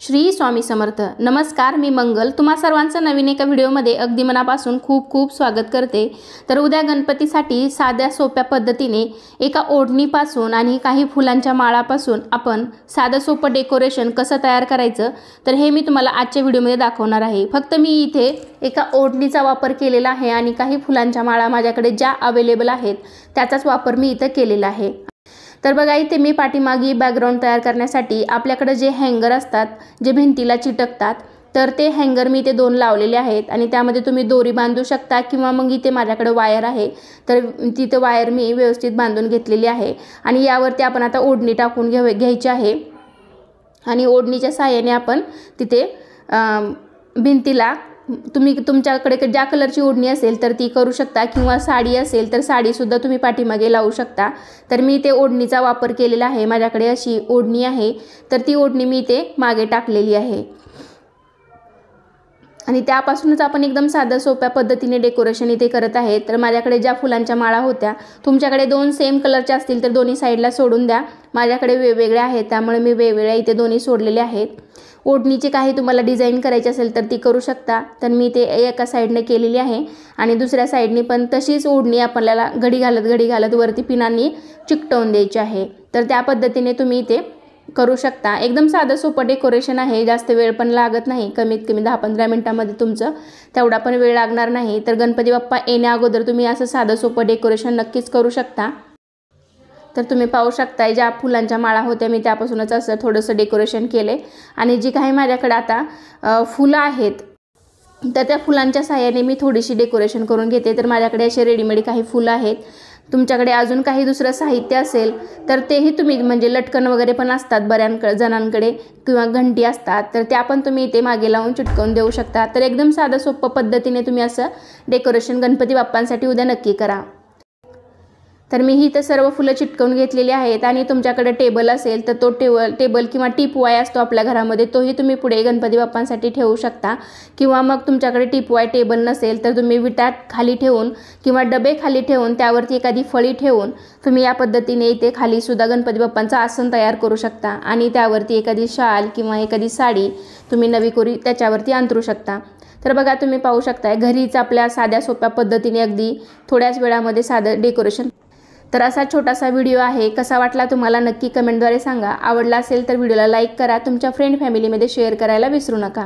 श्री स्वामी समर्थ। नमस्कार, मी मंगल तुम्हा सर्वांचं नवीन एका व्हिडिओमध्ये अगदी मनापासून खूप खूप स्वागत करते। तर उद्या गणपतीसाठी साध्या सोप्या पद्धतीने एका ओढणीपासून आणि काही फुलांच्या माळापासून आपण साधं सोपं डेकोरेशन कसं तयार करायचं तर हे मी तुम्हाला आजच्या व्हिडिओमध्ये दाखवणार आहे। फक्त मी इथे एका ओढणीचा वापर केलेला आहे आणि काही फुलांच्या माळा माझ्याकडे ज्या अवेलेबल आहेत त्याचाच वापर मी इथे केलेला आहे। तर बघा, इथे मी पाठीमागे बॅकग्राऊंड तयार करण्यासाठी आपल्याकडे जे हँगर असतात जे भिंतीला चिटकतात तर ते हँगर मी इथे 2 लावलेले आहेत आणि त्यामध्ये तुम्ही दोरी बांधू शकता किंवा मग इथे माझ्याकडे वायर आहे तर तिथे वायर मी व्यवस्थित बांधून घेतलेली आहे आणि यावरती आपण आता ओढणी टाकून घ्यायची आहे आणि ओढणीच्या सहाय्याने आपण तिथे भिंतीला तुम्ही तुमच्याकडे ज्या कलरची ओढणी असेल तर ती करू शकता किंवा साडी असेल तर साडी सुद्धा तुम्ही पाठीमागे लावू शकता। तर मी ते ओढणीचा वापर केलेला आहे। माझ्याकडे अशी ओढणी आहे तर ती ओढणी मी इथे मागे टाकलेली आहे आणि त्यापासूनच आपण एकदम साध्या सोप्या पद्धतीने डेकोरेशन इथे करत आहे। तर माझ्याकडे ज्या फुलांच्या माळा होत्या तुमच्याकडे 2 सेम कलरच्या असतील तर दोन्ही साइडला सोडून द्या। माझ्याकडे वेगवेगळे आहेत त्यामुळे मी वेगवेगळ्या इथे दोन्ही सोडलेले आहेत। ओढणीची काही तुम्हाला डिझाइन करायची असेल तर ती करू शकता। तर मी ते एका साइडने केलेली आहे आणि दुसऱ्या साइडने पण तशीच ओढणी आपल्याला घडी घालत वरती पिनांनी चिकटवून द्यायची आहे। तर त्या पद्धतीने तुम्ही इथे करू शकता। एकदम साधं सोपं डेकोरेशन आहे, जास्त वेळ पण लागत नाही, कमीत कमी 10-15 मिनिटांमध्ये तुमचं तेवढा पण वेळ लागणार नाही। तर गणपती बाप्पा येण्या अगोदर तुम्ही असं साधं सोपं डेकोरेशन नक्कीच करू शकता। तर तुम्ही पाहू शकता ज्या फुलांच्या माळा होत्या मी त्यापासूनच असं थोडंसं डेकोरेशन केले आणि जी काही माझ्याकडे आता फुलं आहेत तर त्या फुलांच्या सहाय्याने मी थोडीशी डेकोरेशन करून घेते। तर माझ्याकडे असे रेडीमेड काही फुलं आहेत। तुमच्याकडे अजून काही दुसरं साहित्य असेल तर तेही तुम्ही म्हणजे लटकन वगैरे पण असतात बऱ्याच जणांकडे किंवा घंटी असतात तर त्या पण तुम्ही इथे मागे लावून चिटकवून देऊ शकता। तर एकदम साधं सोपं पद्धतीने तुम्ही असं डेकोरेशन गणपती बाप्पांसाठी उद्या नक्की करा। तर मी ही तर सर्व फुलं चिटकवून घेतलेली आहेत आणि तुमच्याकडे टेबल असेल तर तो टेबल किंवा टिपवाय असतो आपल्या घरामध्ये तोही तुम्ही पुढे गणपती बाप्पांसाठी ठेवू शकता किंवा मग तुमच्याकडे टिपवाय टेबल नसेल तर तुम्ही विटा खाली ठेवून किंवा डबे खाली ठेवून त्यावरती एखादी फळी ठेवून तुम्ही या पद्धतीने इथे खाली सुद्धा गणपती बाप्पांचा आसन तयार करू शकता आणि त्यावरती एखादी शाल किंवा एखादी साडी तुम्ही नवी कोरी त्याच्यावरती अंतरू शकता। तर बघा, तुम्ही पाहू शकताय घरीच आपल्या साध्या सोप्या पद्धतीने अगदी थोड्याच वेळामध्ये साधं डेकोरेशन। तर असा छोटासा व्हिडिओ आहे, कसा वाटला तुम्हाला नक्की कमेंटद्वारे सांगा। आवडला असेल तर व्हिडिओला लाईक करा, तुमच्या फ्रेंड फॅमिलीमध्ये शेअर करायला विसरू नका।